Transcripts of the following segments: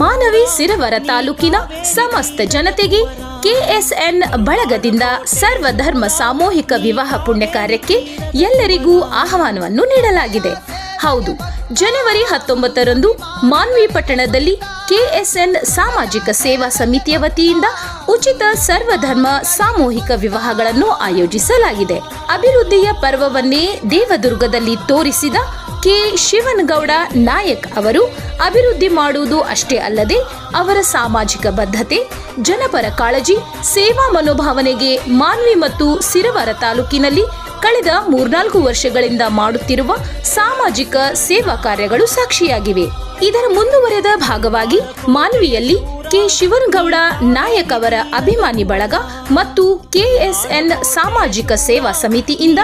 ಮಾನವಿ ಸಿರವರ ತಾಲೂಕಿನ ಸಮಸ್ತ ಜನತೆಗೆ ಕೆಎಸ್ಎನ್ ಬಳಗದಿಂದ ಸರ್ವಧರ್ಮ ಸಾಮೂಹಿಕ ವಿವಾಹ ಪುಣ್ಯ ಕಾರ್ಯಕ್ಕೆ ಎಲ್ಲರಿಗೂ ಆಹ್ವಾನವನ್ನು ನೀಡಲಾಗಿದೆ. ಹೌದು, ಜನವರಿ 19ರಂದು ಮಾನ್ವಿ ಪಟ್ಟಣದಲ್ಲಿ ಕೆಎಸ್ಎನ್ ಸಾಮಾಜಿಕ ಸೇವಾ ಸಮಿತಿಯ ವತಿಯಿಂದ ಉಚಿತ ಸರ್ವಧರ್ಮ ಸಾಮೂಹಿಕ ವಿವಾಹಗಳನ್ನು ಆಯೋಜಿಸಲಾಗಿದೆ. ಅಭಿವೃದ್ಧಿಯ ಪರ್ವವನ್ನೇ ದೇವದುರ್ಗದಲ್ಲಿ ತೋರಿಸಿದ ಕೆ ಶಿವನಗೌಡ ನಾಯಕ್ ಅವರು ಅಭಿವೃದ್ಧಿ ಮಾಡುವುದು ಅಷ್ಟೇ ಅಲ್ಲದೆ ಅವರ ಸಾಮಾಜಿಕ ಬದ್ಧತೆ, ಜನಪರ ಕಾಳಜಿ, ಸೇವಾ ಮನೋಭಾವನೆಗೆ ಮಾನ್ವಿ ಮತ್ತು ಸಿರವಾರ ತಾಲೂಕಿನಲ್ಲಿ ಕಳೆದ 3-4 ವರ್ಷಗಳಿಂದ ಮಾಡುತ್ತಿರುವ ಸಾಮಾಜಿಕ ಸೇವಾ ಕಾರ್ಯಗಳು ಸಾಕ್ಷಿಯಾಗಿವೆ. ಇದರ ಮುಂದುವರೆದ ಭಾಗವಾಗಿ ಮಾನ್ವಿಯಲ್ಲಿ ಕೆ ಶಿವನಗೌಡ ನಾಯಕ್ ಅವರ ಅಭಿಮಾನಿ ಬಳಗ ಮತ್ತು ಕೆಎಸ್ಎನ್ ಸಾಮಾಜಿಕ ಸೇವಾ ಸಮಿತಿಯಿಂದ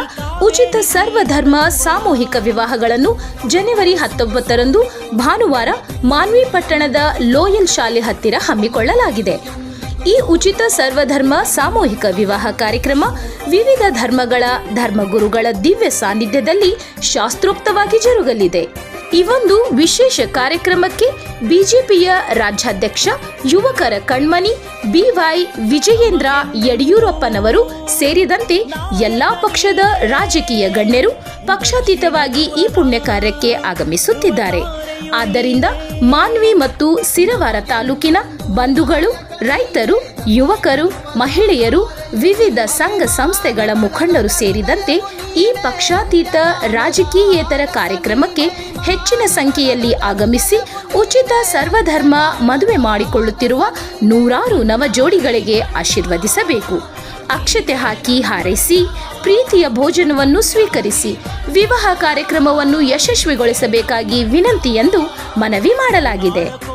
ಉಚಿತ ಸರ್ವಧರ್ಮ ಸಾಮೂಹಿಕ ವಿವಾಹಗಳನ್ನು ಜನವರಿ 19ರಂದು ಭಾನುವಾರ ಮಾನ್ವಿ ಪಟ್ಟಣದ ಲೋಯಲ್ ಶಾಲೆ ಹತ್ತಿರ ಹಮ್ಮಿಕೊಳ್ಳಲಾಗಿದೆ. ಈ ಉಚಿತ ಸರ್ವಧರ್ಮ ಸಾಮೂಹಿಕ ವಿವಾಹ ಕಾರ್ಯಕ್ರಮ ವಿವಿಧ ಧರ್ಮಗಳ ಧರ್ಮಗುರುಗಳ ದಿವ್ಯ ಸಾನ್ನಿಧ್ಯದಲ್ಲಿ ಶಾಸ್ತ್ರೋಕ್ತವಾಗಿ ಜರುಗಲಿದೆ. ಈ ಒಂದು ವಿಶೇಷ ಕಾರ್ಯಕ್ರಮಕ್ಕೆ ಬಿಜೆಪಿಯ ರಾಜ್ಯಾಧ್ಯಕ್ಷ ಯುವಕರ ಕಣ್ಮನಿ ಬಿವೈ ವಿಜಯೇಂದ್ರ ಯಡಿಯೂರಪ್ಪನವರು ಸೇರಿದಂತೆ ಎಲ್ಲಾ ಪಕ್ಷದ ರಾಜಕೀಯ ಗಣ್ಯರು ಪಕ್ಷಾತೀತವಾಗಿ ಈ ಪುಣ್ಯ ಕಾರ್ಯಕ್ಕೆ ಆಗಮಿಸುತ್ತಿದ್ದಾರೆ. ಆದ್ದರಿಂದ ಮಾನ್ವಿ ಮತ್ತು ಸಿರವಾರ ತಾಲೂಕಿನ ಬಂಧುಗಳು, ರೈತರು, ಯುವಕರು, ಮಹಿಳೆಯರು, ವಿವಿಧ ಸಂಘ ಸಂಸ್ಥೆಗಳ ಮುಖಂಡರು ಸೇರಿದಂತೆ ಈ ಪಕ್ಷಾತೀತ ರಾಜಕೀಯೇತರ ಕಾರ್ಯಕ್ರಮಕ್ಕೆ ಹೆಚ್ಚಿನ ಸಂಖ್ಯೆಯಲ್ಲಿ ಆಗಮಿಸಿ ಉಚಿತ ಸರ್ವಧರ್ಮ ಮದುವೆ ಮಾಡಿಕೊಳ್ಳುತ್ತಿರುವ ನೂರಾರು ನವ ಜೋಡಿಗಳಿಗೆ ಆಶೀರ್ವದಿಸಬೇಕು. ಅಕ್ಷತೆ ಹಾಕಿ ಹಾರೈಸಿ ಪ್ರೀತಿಯ ಭೋಜನವನ್ನು ಸ್ವೀಕರಿಸಿ ವಿವಾಹ ಕಾರ್ಯಕ್ರಮವನ್ನು ಯಶಸ್ವಿಗೊಳಿಸಬೇಕಾಗಿ ವಿನಂತಿ ಎಂದು ಮನವಿ ಮಾಡಲಾಗಿದೆ.